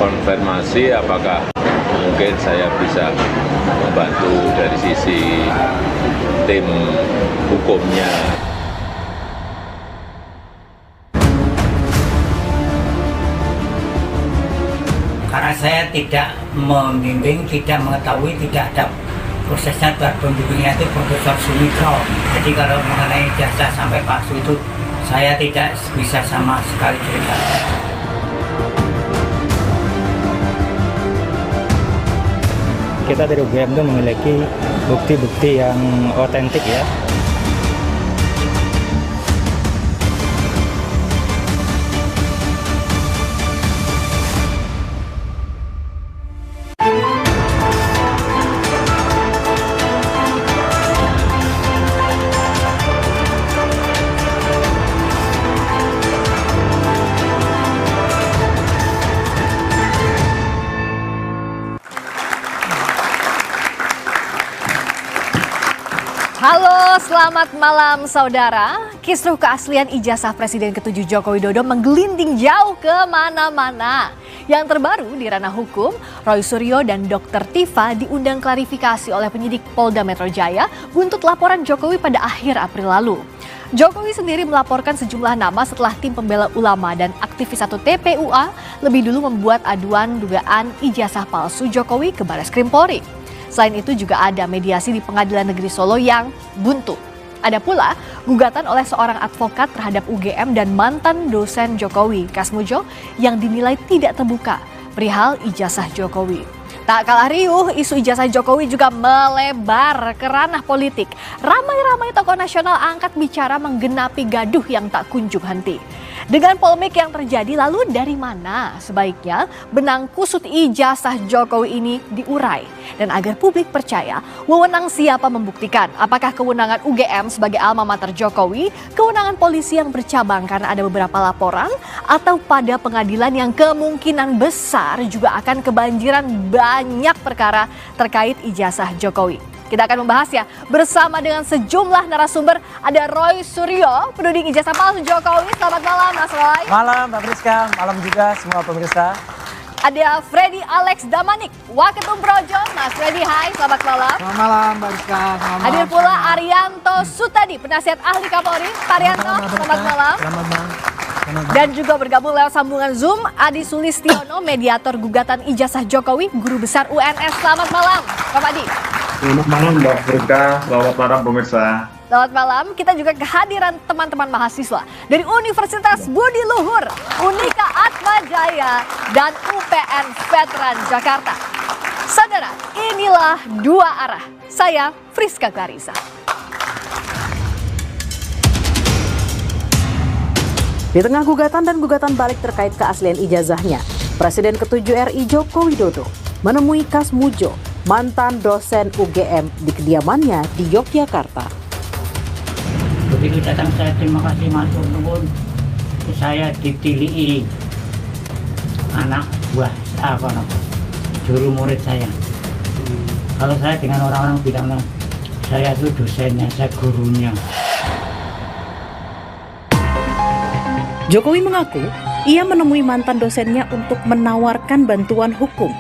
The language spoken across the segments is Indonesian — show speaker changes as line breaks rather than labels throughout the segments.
konfirmasi apakah mungkin saya bisa membantu dari sisi tim hukumnya.
Karena saya tidak membimbing, tidak mengetahui, tidak ada prosesnya, pembimbingnya itu Profesor Sumitro. Jadi kalau mengenai jasa sampai palsu itu saya tidak bisa sama sekali cerita.
Kita dari UGM itu memiliki bukti-bukti yang otentik ya.
Halo, selamat malam saudara. Kisruh keaslian ijazah Presiden ke-7 Joko Widodo menggelinding jauh kemana-mana. Yang terbaru di ranah hukum, Roy Suryo dan Dr. Tifa diundang klarifikasi oleh penyidik Polda Metro Jaya buntut laporan Jokowi pada akhir April lalu. Jokowi sendiri melaporkan sejumlah nama setelah tim pembela ulama dan aktivis 1 TPUA lebih dulu membuat aduan dugaan ijazah palsu Jokowi ke Barreskrim Polri. Selain itu juga ada mediasi di Pengadilan Negeri Solo yang buntu. Ada pula gugatan oleh seorang advokat terhadap UGM dan mantan dosen Jokowi, Kasmujo, yang dinilai tidak terbuka perihal ijazah Jokowi. Tak kalah riuh, isu ijazah Jokowi juga melebar ke ranah politik. Ramai-ramai tokoh nasional angkat bicara menggenapi gaduh yang tak kunjung henti. Dengan polemik yang terjadi, lalu dari mana sebaiknya benang kusut ijazah Jokowi ini diurai? Dan agar publik percaya, wewenang siapa membuktikan? Apakah kewenangan UGM sebagai alma mater Jokowi, kewenangan polisi yang bercabang karena ada beberapa laporan, atau pada pengadilan yang kemungkinan besar juga akan kebanjiran banyak perkara terkait ijazah Jokowi? Kita akan membahasnya bersama dengan sejumlah narasumber. Ada Roy Suryo, penuding ijazah palsu Jokowi. Selamat malam, Mas Roy.
Malam, Mbak Friska. Malam juga semua pemirsa.
Ada Freddy Alex Damanik, Waketum Projo. Mas Freddy, hai, selamat malam.
Selamat malam, Mbak Friska.
Hadir pula Arianto Sutadi, penasihat ahli Kapolri. Pak Arianto, selamat malam.
Selamat malam.
Dan juga bergabung lewat sambungan Zoom, Adi Sulistiono, mediator gugatan ijazah Jokowi, Guru Besar UNS. Selamat malam, Pak Adi.
Selamat malam Mbak Friska, selamat malam pemirsa.
Selamat malam, kita juga kehadiran teman-teman mahasiswa dari Universitas Budi Luhur, Unika Atma Jaya, dan UPN Veteran Jakarta. Saudara, inilah Dua Arah. Saya Friska Clarissa.
Di tengah gugatan dan gugatan balik terkait keaslian ijazahnya, Presiden ke-7 RI Joko Widodo menemui Kasmujo, mantan dosen UGM di kediamannya di Yogyakarta.
Begitu datang saya terima kasih matur nuwun, saya ditilihi anak buah juru murid saya. Kalau saya dengan orang-orang bilang saya itu dosennya, saya gurunya.
Jokowi mengaku ia menemui mantan dosennya untuk menawarkan bantuan hukum.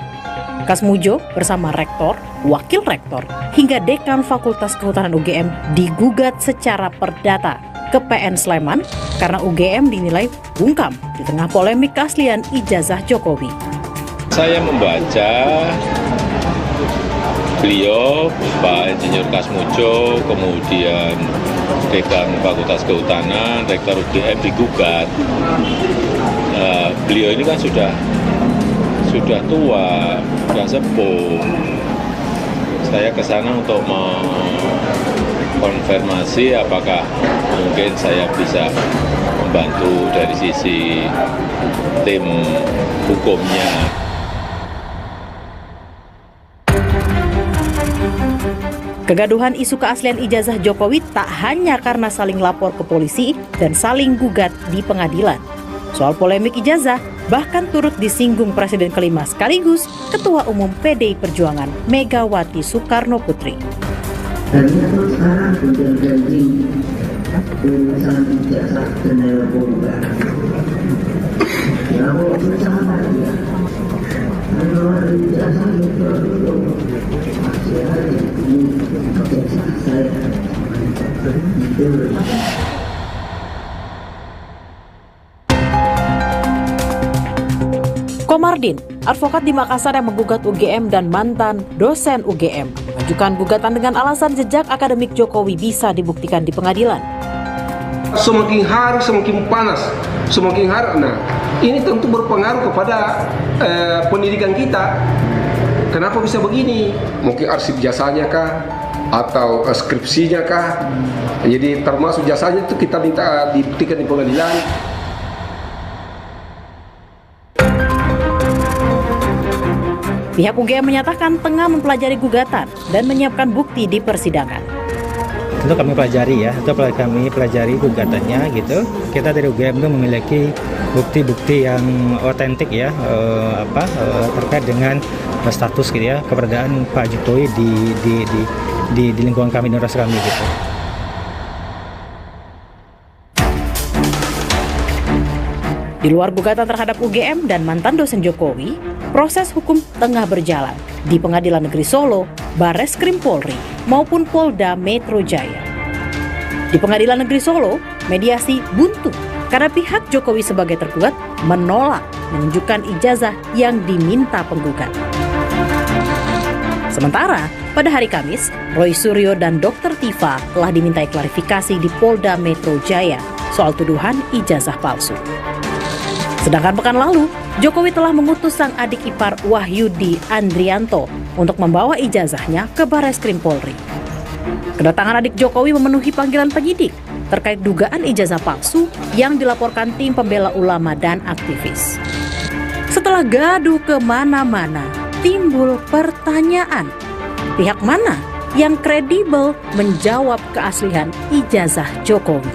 Kasmujo bersama rektor, wakil rektor, hingga dekan Fakultas Kehutanan UGM digugat secara perdata ke PN Sleman karena UGM dinilai bungkam di tengah polemik keaslian ijazah Jokowi.
Saya membaca beliau, Pak Insinyur Kasmujo, kemudian dekan Fakultas Kehutanan, rektor UGM digugat. Beliau ini kan sudah tua, sudah sepuh. Saya ke sana untuk mengkonfirmasi apakah mungkin saya bisa membantu dari sisi tim hukumnya.
Kegaduhan isu keaslian ijazah Jokowi tak hanya karena saling lapor ke polisi dan saling gugat di pengadilan. Soal polemik ijazah bahkan turut disinggung Presiden kelima sekaligus Ketua Umum PDI Perjuangan Megawati Soekarno Putri.
Dan itu sekarang sudah jadi urusan ijazah dan narkoba. Ya, sama dia. Betul.
Komardin, advokat di Makassar yang menggugat UGM dan mantan dosen UGM, mengajukan gugatan dengan alasan jejak akademik Jokowi bisa dibuktikan di pengadilan.
Semakin hari semakin panas, semakin hari. Nah, ini tentu berpengaruh kepada pendidikan kita. Kenapa bisa begini? Mungkin arsip jasanya kah? Atau skripsinya kah? Jadi termasuk jasanya itu kita minta dibuktikan di pengadilan.
Pihak UGM menyatakan tengah mempelajari gugatan dan menyiapkan bukti di persidangan.
Tentu kami pelajari ya, itu kami pelajari gugatannya gitu. Kita dari UGM itu memiliki bukti-bukti yang otentik ya, terkait dengan status gitu ya, keberadaan Pak Jokowi di lingkungan kami, di universitas kami gitu.
Di luar gugatan terhadap UGM dan mantan dosen Jokowi, proses hukum tengah berjalan di Pengadilan Negeri Solo, Barreskrim Polri, maupun Polda Metro Jaya. Di Pengadilan Negeri Solo, mediasi buntu karena pihak Jokowi sebagai tergugat menolak menunjukkan ijazah yang diminta penggugat. Sementara, pada hari Kamis, Roy Suryo dan Dr. Tifa telah dimintai klarifikasi di Polda Metro Jaya soal tuduhan ijazah palsu. Sedangkan pekan lalu, Jokowi telah mengutus sang adik ipar Wahyudi Andrianto untuk membawa ijazahnya ke Barreskrim Polri. Kedatangan adik Jokowi memenuhi panggilan penyidik terkait dugaan ijazah palsu yang dilaporkan tim pembela ulama dan aktivis. Setelah gaduh kemana-mana, timbul pertanyaan, pihak mana yang kredibel menjawab keaslian ijazah Jokowi?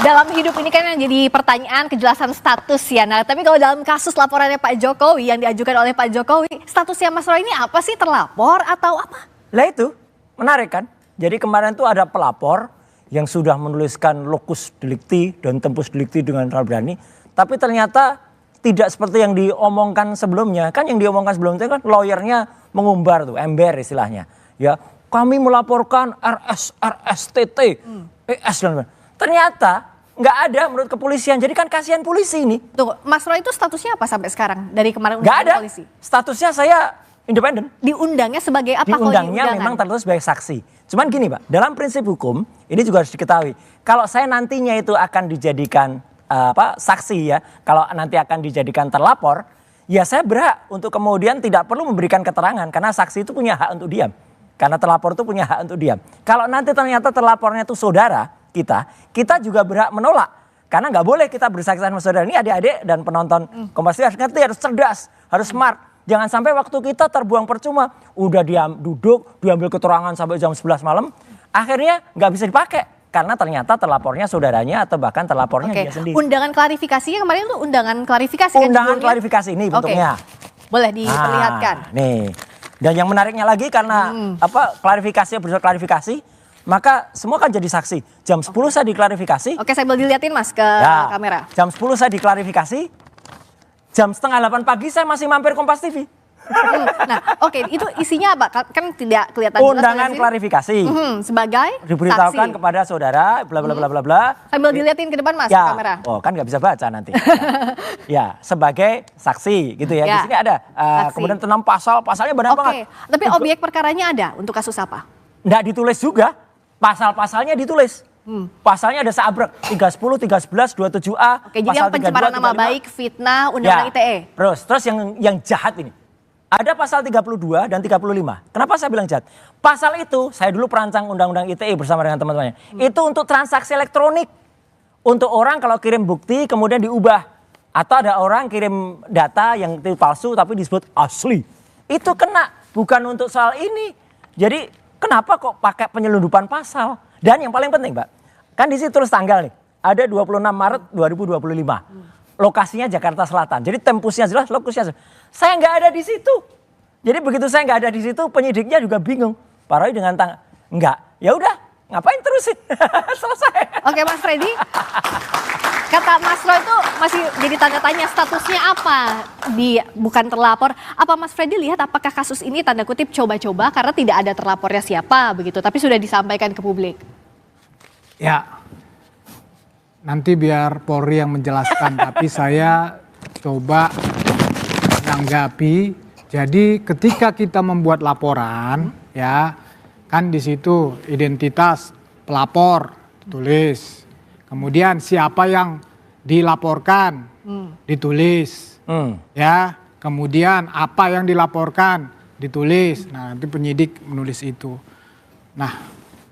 Dalam hidup ini kan yang jadi pertanyaan kejelasan status ya. Nah, tapi kalau dalam kasus laporannya Pak Jokowi yang diajukan oleh Pak Jokowi, statusnya Mas Roy ini apa sih, terlapor atau apa?
Lah itu, menarik kan? Jadi kemarin tuh ada pelapor yang sudah menuliskan locus delicti dan tempus delicti dengan terlalu berani. Tapi ternyata tidak seperti yang diomongkan sebelumnya. Kan yang diomongkan sebelumnya kan lawyernya mengumbar tuh, ember istilahnya. Ya, kami melaporkan RSTT, PS dan lain-lain. Ternyata nggak ada menurut kepolisian. Jadi kan kasihan polisi ini.
Tuh, Mas Roy itu statusnya apa sampai sekarang dari kemarin
nggak ada.
polisi?
Statusnya saya independen.
Diundangnya sebagai apa?
Diundangnya memang tertulis sebagai saksi. Cuman gini Pak, dalam prinsip hukum ini juga harus diketahui. Kalau saya nantinya itu akan dijadikan saksi ya, kalau nanti akan dijadikan terlapor, ya saya berhak untuk kemudian tidak perlu memberikan keterangan karena saksi itu punya hak untuk diam. Karena terlapor itu punya hak untuk diam. Kalau nanti ternyata terlapornya itu saudara kita juga berhak menolak. Karena nggak boleh kita bersaksi sama saudara. Ini adik-adik dan penonton Kompas TV harus ngerti, harus cerdas, harus smart. Jangan sampai waktu kita terbuang percuma. Udah duduk, diambil keterangan sampai jam 11 malam. Akhirnya nggak bisa dipakai. Karena ternyata terlapornya saudaranya atau bahkan terlapornya dia sendiri.
Undangan klarifikasinya kemarin itu undangan klarifikasi kan?
Undangan klarifikasi ini bentuknya.
Boleh diperlihatkan.
Nih. Dan yang menariknya lagi karena klarifikasinya bersifat klarifikasi, maka semua kan jadi saksi. Jam 10 saya diklarifikasi.
Oke, saya boleh dilihatin Mas ke kamera.
Jam 10 saya diklarifikasi. Jam setengah 8 pagi saya masih mampir Kompas TV.
Nah, oke, itu isinya apa? Kan tidak kelihatan jelas.
Undangan klarifikasi.
Sebagai
diberitahukan
saksi
kepada saudara, bla bla bla bla bla.
Sambil dilihatin ke depan Mas
ya,
ke kamera.
Oh, kan nggak bisa baca nanti. Ya, sebagai saksi gitu ya. Di sini ada. Kemudian tentang pasalnya banyak banget.
Tapi objek perkaranya ada untuk kasus apa?
Nggak ditulis juga. Pasal-pasalnya ditulis. Pasalnya ada seabrek 310, 311, 27A.
Oke, jadi yang pencemaran nama baik, fitnah, undang-undang ITE.
Terus yang jahat ini. Ada pasal 32 dan 35. Kenapa saya bilang jahat? Pasal itu saya dulu perancang undang-undang ITE bersama dengan teman-temannya. Itu untuk transaksi elektronik. Untuk orang kalau kirim bukti kemudian diubah. Atau ada orang kirim data yang itu palsu tapi disebut asli. Itu kena, bukan untuk soal ini. Jadi kenapa kok pakai penyelundupan pasal? Dan yang paling penting Mbak, kan di situ tulis tanggal nih. Ada 26 Maret 2025. Lokasinya Jakarta Selatan. Jadi tempusnya jelas, lokusnya jelas. Saya nggak ada di situ. Jadi begitu saya nggak ada di situ, penyidiknya juga bingung. Pak Roy dengan enggak. Ya udah, ngapain terusin? Selesai.
Oke Mas Freddy. Kata Mas Roy itu masih masih jadi tanda tanya statusnya apa di bukan terlapor. Apa Mas Freddy lihat apakah kasus ini tanda kutip coba-coba karena tidak ada terlapornya siapa begitu, tapi sudah disampaikan ke publik?
Ya, nanti biar Polri yang menjelaskan, tapi saya coba menanggapi. Jadi ketika kita membuat laporan, ya kan di situ identitas pelapor ditulis, kemudian siapa yang dilaporkan ditulis, ya kemudian apa yang dilaporkan ditulis. Nah nanti penyidik menulis itu. Nah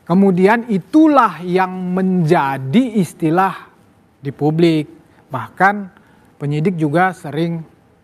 kemudian itulah yang menjadi istilah di publik, bahkan penyidik juga sering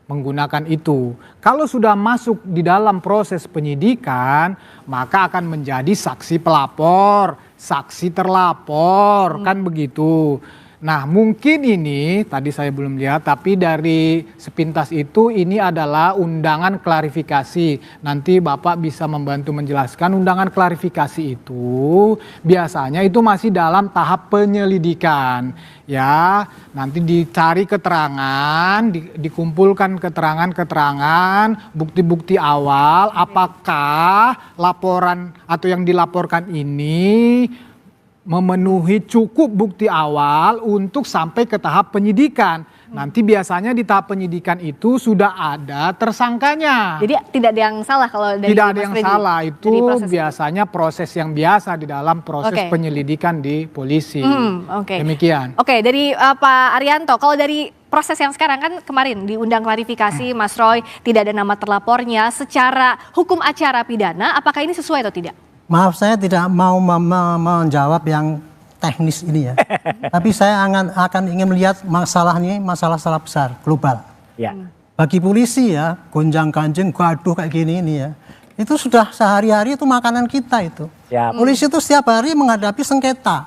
menggunakan itu. Kalau sudah masuk di dalam proses penyidikan, maka akan menjadi saksi pelapor, saksi terlapor, kan begitu. Nah mungkin ini tadi saya belum lihat, tapi dari sepintas itu ini adalah undangan klarifikasi. Nanti Bapak bisa membantu menjelaskan. Undangan klarifikasi itu biasanya itu masih dalam tahap penyelidikan. Ya, nanti dicari keterangan, dikumpulkan keterangan-keterangan, bukti-bukti awal, apakah laporan atau yang dilaporkan ini memenuhi cukup bukti awal untuk sampai ke tahap penyidikan. Nanti biasanya di tahap penyidikan itu sudah ada tersangkanya.
Jadi tidak ada yang salah kalau dari
tidak ada
Mas
yang
Freddy,
salah, itu biasanya proses yang biasa di dalam proses penyelidikan di polisi. Demikian.
Oke, dari Pak Arianto, kalau dari proses yang sekarang kan kemarin diundang klarifikasi Mas Roy, tidak ada nama terlapornya, secara hukum acara pidana apakah ini sesuai atau tidak?
Maaf, saya tidak mau menjawab yang teknis ini ya. Tapi saya akan ingin melihat masalah ini, masalah besar, global.
Ya.
Bagi polisi ya, gonjang-ganjing, gaduh kayak gini ini ya. Itu sudah sehari-hari itu makanan kita itu. Ya. Polisi itu setiap hari menghadapi sengketa.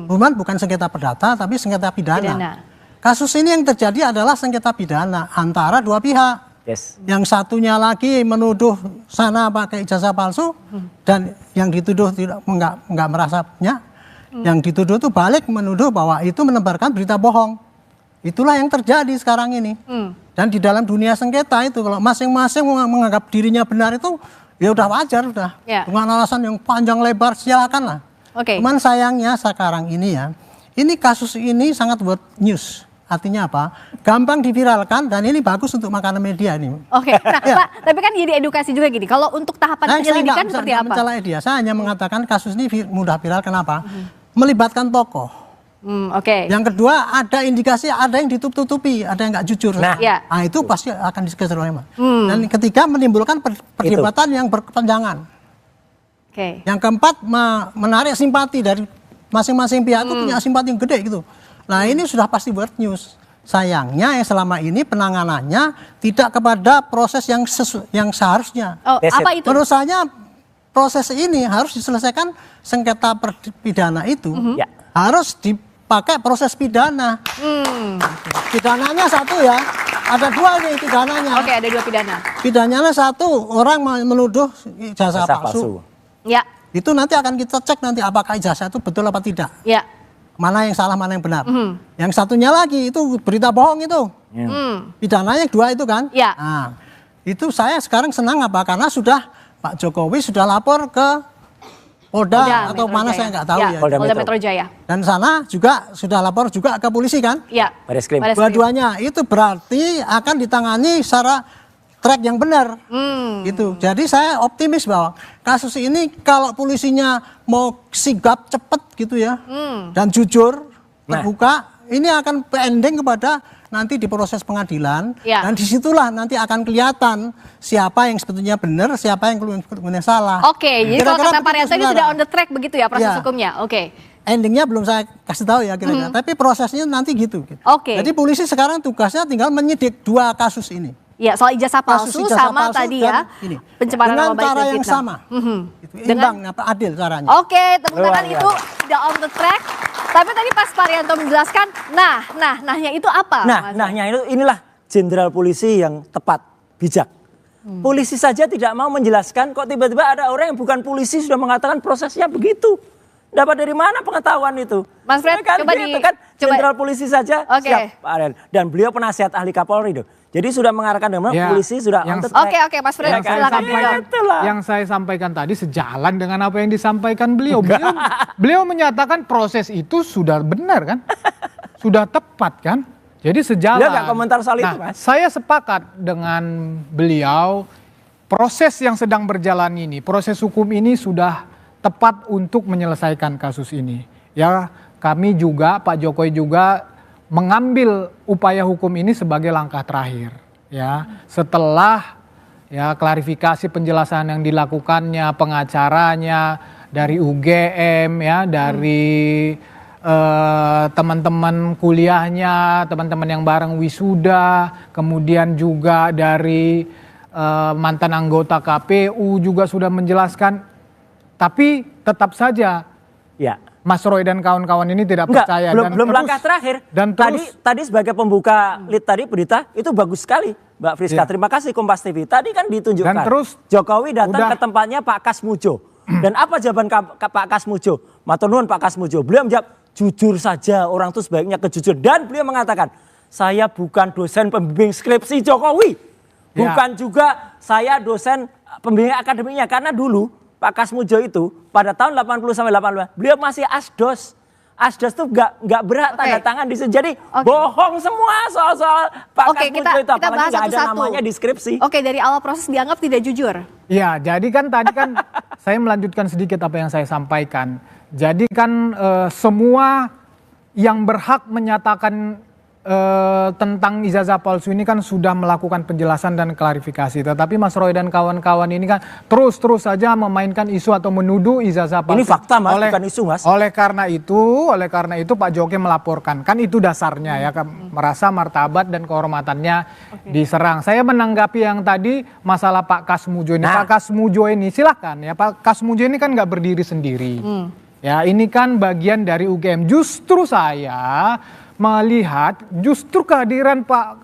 Bukan sengketa perdata, tapi sengketa pidana. Kasus ini yang terjadi adalah sengketa pidana antara dua pihak. Yes. Yang satunya lagi menuduh sana pakai ijazah palsu dan yang dituduh enggak merasanya. Yang dituduh itu balik menuduh bahwa itu menebarkan berita bohong. Itulah yang terjadi sekarang ini. Dan di dalam dunia sengketa itu kalau masing-masing menganggap dirinya benar itu ya udah wajar udah. Dengan alasan yang panjang lebar silakan lah. Cuman sayangnya sekarang ini ya, ini kasus ini sangat buat news. Artinya apa? Gampang diviralkan dan ini bagus untuk makanan media ini.
Nah Pak, tapi kan jadi edukasi juga gini. Kalau untuk tahapan penyelidikan seperti apa?
Mencela dia. Saya hanya mengatakan kasus ini mudah viral. Kenapa? Melibatkan tokoh. Yang kedua ada indikasi ada yang ditutup-tutupi, ada yang nggak jujur. Nah itu pasti akan dikejar oleh Dan ketiga menimbulkan perdebatan yang berkepanjangan. Yang keempat menarik simpati dari masing-masing pihak itu punya simpati yang gede gitu. Nah ini sudah pasti buat news. Sayangnya yang selama ini penanganannya tidak kepada proses yang seharusnya.
Apa itu?
Menurut saya proses ini harus diselesaikan sengketa pidana itu harus dipakai proses pidana. Pidananya satu ya, ada dua nih pidananya.
Ada dua pidana.
Pidananya satu, orang menuduh ijazah palsu.
Ya.
Itu nanti akan kita cek nanti apakah ijazah itu betul apa tidak.
Ya.
Mana yang salah, mana yang benar. Yang satunya lagi itu berita bohong itu. Pidananya dua itu kan. Nah, itu saya sekarang senang apa? Karena sudah Pak Jokowi sudah lapor ke Polda atau mana saya nggak tahu ya.
Polda Metro Jaya. Dan
sana juga sudah lapor juga ke polisi kan.
Bareskrim.
Dua-duanya itu berarti akan ditangani secara track yang benar. Gitu. Jadi saya optimis bahwa kasus ini kalau polisinya mau sigap cepet gitu ya dan jujur terbuka, ini akan ending kepada nanti di proses pengadilan dan disitulah nanti akan kelihatan siapa yang sebetulnya benar, siapa yang kemudian salah.
Jadi kalau kata Pak Rianto ini sudah on the track begitu ya proses hukumnya.
Endingnya belum saya kasih tahu ya kira-kira, tapi prosesnya nanti gitu. Jadi polisi sekarang tugasnya tinggal menyidik dua kasus ini.
Ya, soal ijazah palsu sama tadi ya pencemaran nama baik
cara yang sama. Imbang, adil caranya.
Tepuk tangan itu sudah on the track. Tapi tadi pas Pak Rianto menjelaskan, nahnya itu apa?
Nahnya itu inilah jenderal polisi yang tepat, bijak. Polisi saja tidak mau menjelaskan, kok tiba-tiba ada orang yang bukan polisi sudah mengatakan prosesnya begitu. Dapat dari mana pengetahuan itu?
Mas Fred,
kan,
coba
gitu kan, jenderal polisi saja siap, Pak Aryan. Dan beliau penasihat ahli Kapolri tuh. Jadi sudah mengarahkan dengan polisi sudah on the track.
Oke, Mas Fred, silakan.
Yang saya sampaikan tadi sejalan dengan apa yang disampaikan beliau. Beliau menyatakan proses itu sudah benar kan? Sudah tepat kan? Jadi sejalan.
Beliau nggak komentar soal itu, Mas.
Saya sepakat dengan beliau, proses yang sedang berjalan ini, proses hukum ini sudah tepat untuk menyelesaikan kasus ini. Ya, kami juga, Pak Jokowi juga mengambil upaya hukum ini sebagai langkah terakhir. Ya, setelah ya klarifikasi penjelasan yang dilakukannya, pengacaranya dari UGM, ya, dari teman-teman kuliahnya, teman-teman yang bareng wisuda, kemudian juga dari mantan anggota KPU juga sudah menjelaskan. Tapi tetap saja
ya,
Mas Roy dan kawan-kawan ini tidak percaya.
Belum langkah terakhir. Dan tadi sebagai pembuka lead tadi berita itu bagus sekali, Mbak Friska. Terima kasih Kompas TV. Tadi kan ditunjukkan. Dan terus Jokowi datang ke tempatnya Pak Kasmujo. Dan apa jawaban Pak Kasmujo? Matur nuwun Pak Kasmujo. Beliau menjawab, jujur saja, orang itu sebaiknya kejujur. Dan beliau mengatakan, saya bukan dosen pembimbing skripsi Jokowi. Bukan juga saya dosen pembimbing akademiknya. Karena dulu Pak Kasmujo itu pada tahun 80 sampai 85 beliau masih asdos. Asdos tuh nggak berhak tanda tangan di situ. Jadi bohong semua soal Pak Kasmujo itu, apalagi nggak ada namanya di skripsi.
Oke, dari awal proses dianggap tidak jujur.
Ya, jadi kan tadi kan saya melanjutkan sedikit apa yang saya sampaikan. Jadi kan semua yang berhak menyatakan tentang ijazah palsu ini kan sudah melakukan penjelasan dan klarifikasi. Tetapi Mas Roy dan kawan-kawan ini kan terus saja memainkan isu atau menuduh ijazah palsu.
Ini fakta, Mas, bukan isu, Mas.
Oleh karena itu Pak Jokowi melaporkan. Kan itu dasarnya ya, merasa martabat dan kehormatannya diserang. Saya menanggapi yang tadi masalah Pak Kasmujo ini. Pak Kasmujo ini silahkan ya, Pak Kasmujo ini kan nggak berdiri sendiri. Ya, ini kan bagian dari UGM. Justru saya melihat justru kehadiran Pak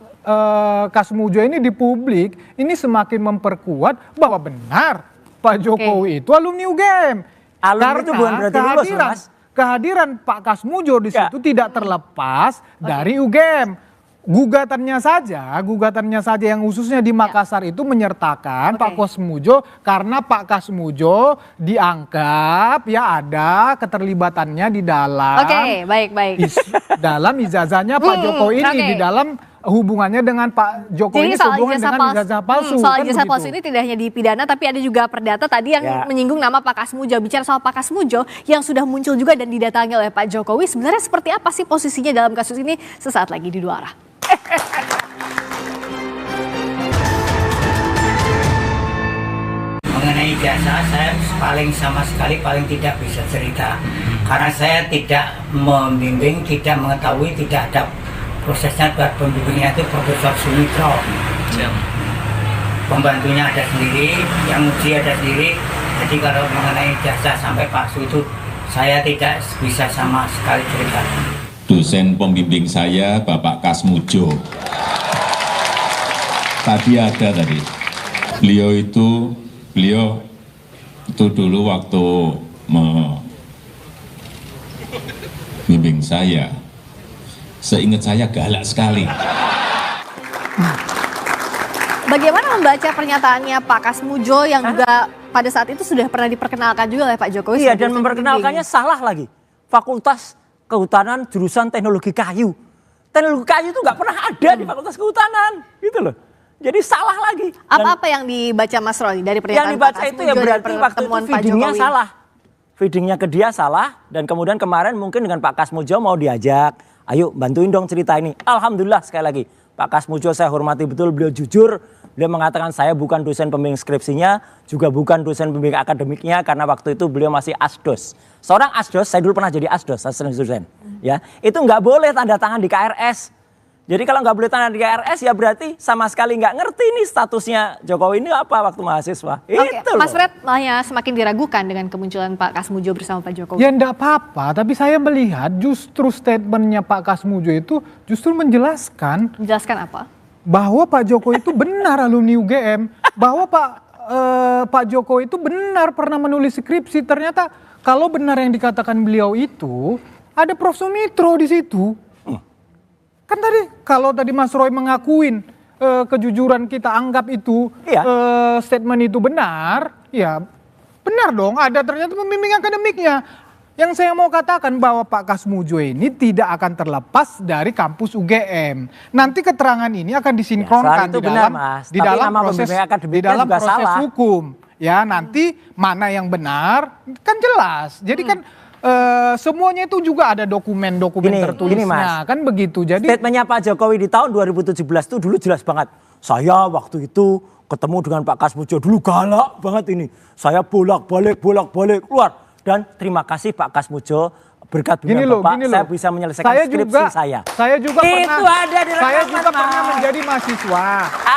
Kasmujo ini di publik ini semakin memperkuat bahwa benar Pak Jokowi itu alumni UGM.
Alumni itu bukan berarti lulus, Mas.
Kehadiran Pak Kasmujo di situ tidak terlepas dari UGM. Gugatannya saja yang khususnya di Makassar itu menyertakan Pak Kasmujo karena Pak Kasmujo dianggap ya ada keterlibatannya di dalam dalam ijazahnya Pak Jokowi ini, di dalam hubungannya dengan Pak Jokowi ini sehubungan dengan ijazah palsu.
Soal ijazah palsu ini tidak hanya di pidana tapi ada juga perdata tadi yang menyinggung nama Pak Kasmujo. Bicara soal Pak Kasmujo yang sudah muncul juga dan didatangi oleh Pak Jokowi, sebenarnya seperti apa sih posisinya dalam kasus ini? Sesaat lagi di Dua Arah.
Mengenai ijazah saya sama sekali tidak bisa cerita karena saya tidak membimbing, tidak mengetahui, tidak ada prosesnya. Buat pembimbingnya itu Profesor Sumitro, pembantunya ada sendiri, yang uji ada sendiri. Jadi kalau mengenai ijazah sampai palsu itu saya tidak bisa sama sekali cerita.
Dosen pembimbing saya Bapak Kasmujo. Tadi beliau itu dulu waktu membimbing saya, seingat saya galak sekali.
Bagaimana membaca pernyataannya Pak Kasmujo yang juga pada saat itu sudah pernah diperkenalkan juga oleh Pak Jokowi?
Iya, dan memperkenalkannya salah lagi. Fakultas Kehutanan jurusan teknologi kayu. Teknologi kayu itu nggak pernah ada di Fakultas Kehutanan, gitu loh. Jadi salah lagi.
Apa yang dibaca Mas Roy dari pernyataan
yang dibaca itu ya berarti waktu itu feedingnya salah. Feedingnya ke dia salah, dan kemudian kemarin mungkin dengan Pak Kasmujo mau diajak, ayo bantuin dong cerita ini. Alhamdulillah sekali lagi, Pak Kasmujo saya hormati betul, beliau jujur. Beliau mengatakan saya bukan dosen pembimbing skripsinya, juga bukan dosen pembimbing akademiknya, karena waktu itu beliau masih asdos. Seorang asdos, saya dulu pernah jadi asdos, asisten dosen. Ya, itu nggak boleh tanda tangan di KRS. Jadi kalau nggak boleh tanda di KRS ya berarti sama sekali nggak ngerti nih statusnya Jokowi ini apa waktu mahasiswa. Itu
Mas Fred malah semakin diragukan dengan kemunculan Pak Kasmujo bersama Pak Jokowi.
Ya enggak apa-apa, tapi saya melihat justru statementnya Pak Kasmujo itu justru menjelaskan.
Menjelaskan apa?
Bahwa Pak Jokowi itu benar alumni UGM, bahwa Pak Jokowi itu benar pernah menulis skripsi. Ternyata kalau benar yang dikatakan beliau itu, ada Prof. Sumitro di situ. Kan tadi, kalau tadi Mas Roy mengakuin kejujuran kita anggap itu statement itu benar, ya benar dong, ada ternyata pembimbing akademiknya. Yang saya mau katakan bahwa Pak Kasmujo ini tidak akan terlepas dari kampus UGM. Nanti keterangan ini akan disinkronkan di dalam proses hukum. Ya, nanti mana yang benar kan jelas. Jadi kan semuanya itu juga ada dokumen-dokumen tertulisnya, kan begitu. Jadi
statementnya Pak Jokowi di tahun 2017 itu dulu jelas banget. Saya waktu itu ketemu dengan Pak Kasmujo dulu galak banget ini. Saya bolak-balik keluar. Dan terima kasih Pak Kasmujo, berkat bimbingan Bapak saya bisa menyelesaikan skripsi saya.
Saya juga
itu
pernah,
ada di rekaman,
saya juga pernah menjadi mahasiswa.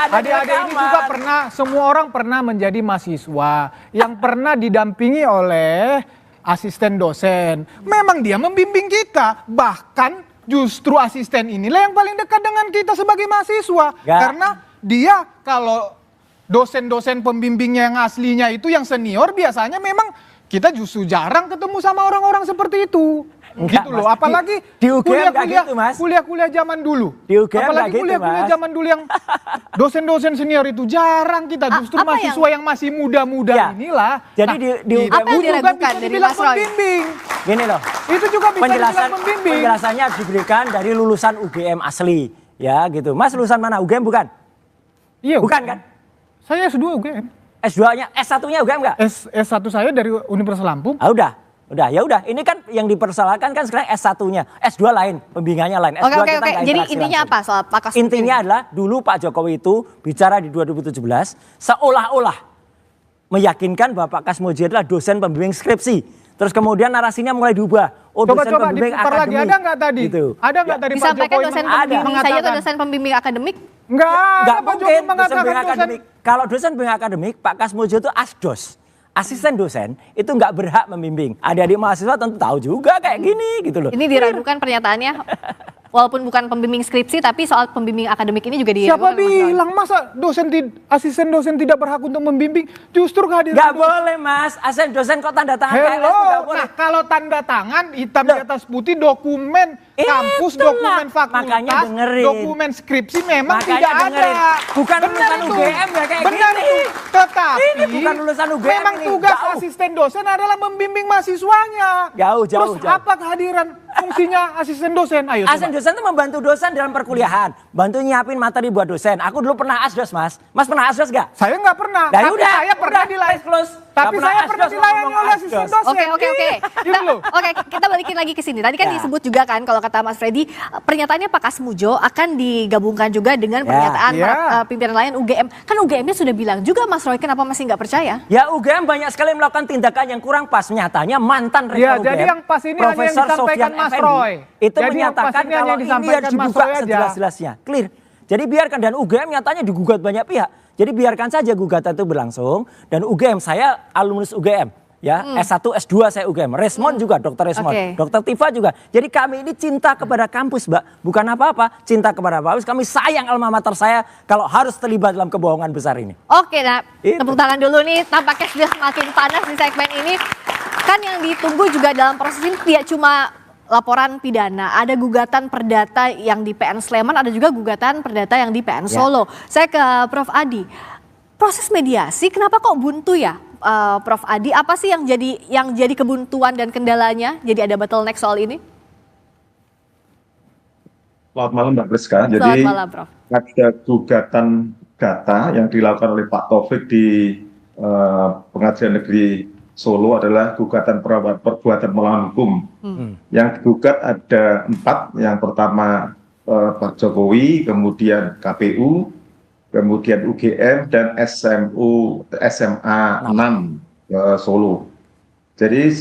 Adik-adik ini juga pernah, semua orang pernah menjadi mahasiswa yang pernah didampingi oleh asisten dosen. Memang dia membimbing kita, bahkan justru asisten inilah yang paling dekat dengan kita sebagai mahasiswa. Karena dia kalau dosen-dosen pembimbingnya yang aslinya itu yang senior biasanya memang kita justru jarang ketemu sama orang-orang seperti itu.
Enggak,
gitu loh,
Mas.
apalagi
di UGM gitu, Mas.
Kuliah-kuliah zaman dulu.
Di UGM
apalagi
gitu,
kuliah-kuliah
Mas.
zaman dulu yang dosen-dosen senior itu jarang kita. Justru mahasiswa yang masih muda-muda inilah.
Jadi di UGM
apa yang diragukan dari Mas Roy?
Gini loh.
Itu juga bisa dibilang pembimbing.
Penjelasannya diberikan dari lulusan UGM asli. Ya gitu. Mas lulusan mana? UGM bukan?
Iya.
Bukan kan?
Saya S2 UGM.
S2-nya, S1-nya UGM enggak?
S1 saya dari Universitas Lampung.
Ah udah. Ya udah. Ini kan yang dipersoalkan kan sekarang S1-nya. S2 lain, pembimbingannya lain. S2
Oke. Jadi intinya apa soal Pak Kasmujo?
Intinya adalah dulu Pak Jokowi itu bicara di 2017 seolah-olah meyakinkan bahwa Pak Kasmujo adalah dosen pembimbing skripsi. Terus kemudian narasinya mulai diubah. Oh, dosen pembimbing akademik.
Ada nggak tadi?
Gitu.
Ada nggak tadi Pak Jokowi
disampaikan dosen pembimbing saja atau dosen pembimbing akademik?
Enggak mungkin dosen pembimbing akademik. Kalau dosen pembimbing akademik, Pak Kasmujo itu asdos. Asisten dosen itu nggak berhak membimbing. Adik-adik mahasiswa tentu tahu juga kayak gini gitu loh.
Ini diragukan pernyataannya. Walaupun bukan pembimbing skripsi, tapi soal pembimbing akademik ini juga
Siapa
diragukan.
bilang masa asisten dosen tidak berhak untuk membimbing? Justru kehadiran
Gak boleh Mas, asisten dosen kok tanda tangan KLS nggak boleh.
Nah kalau tanda tangan hitam di atas putih dokumen kampus, dokumen fakultas, dokumen skripsi memang tidak ada.
Bukan lulusan UGM ya kayak
benar
gini.
itu. Tetapi
ini bukan lulusan UGM.
Memang tugas asisten dosen adalah membimbing mahasiswanya.
Jauh.
Terus apa kehadiran fungsinya asisten dosen? Ayo.
Asisten dosen itu membantu dosen dalam perkuliahan, bantu nyiapin materi buat dosen. Aku dulu pernah asdos Mas. Mas pernah asdos gak?
Saya nggak pernah.
Nah,
tapi saya pernah dilayani oleh asisten dosen.
Oke. Oke, kita balikin lagi ke sini. Tadi kan disebut juga kan kalau kata Mas Freddy, pernyataannya Pak Kasmujo akan digabungkan juga dengan pernyataan pimpinan lain UGM. Kan UGM-nya sudah bilang juga Mas Roy, kenapa masih nggak percaya?
Ya UGM banyak sekali melakukan tindakan yang kurang pas. Nyatanya mantan rektor UGM,
jadi yang pas ini hanya yang disampaikan Mas Roy.
Itu jadi menyatakan kalau ini harus dibuka sejelas-jelasnya. Clear. Jadi biarkan, dan UGM nyatanya digugat banyak pihak. Jadi biarkan saja gugatan itu berlangsung. Dan UGM, saya alumnus UGM. Ya, S1, S2 saya UGM. Resmond juga, Dr. Resmond. Dr. Tifa juga. Jadi kami ini cinta kepada kampus, Mbak. Bukan apa-apa, cinta kepada kampus. Kami sayang alma mater saya kalau harus terlibat dalam kebohongan besar ini.
Oke, nah tepuk tangan dulu nih. Tampaknya sudah semakin panas di segmen ini. Kan yang ditunggu juga dalam proses ini tidak cuma laporan pidana, ada gugatan perdata yang di PN Sleman, ada juga gugatan perdata yang di PN Solo. Saya ke Prof. Adi. Proses mediasi kenapa kok buntu ya, Prof. Adi? Apa sih yang jadi kebuntuan dan kendalanya? Jadi ada bottleneck soal ini?
Selamat malam Mbak Priska. Jadi
Selamat malam, Prof.
Ada gugatan data yang dilakukan oleh Pak Taufik di Pengadilan Negeri Solo adalah gugatan perbuatan melawan hukum. Yang digugat ada 4. Yang pertama Pak Jokowi, kemudian KPU, kemudian UGM, dan SMA 6 Solo. Jadi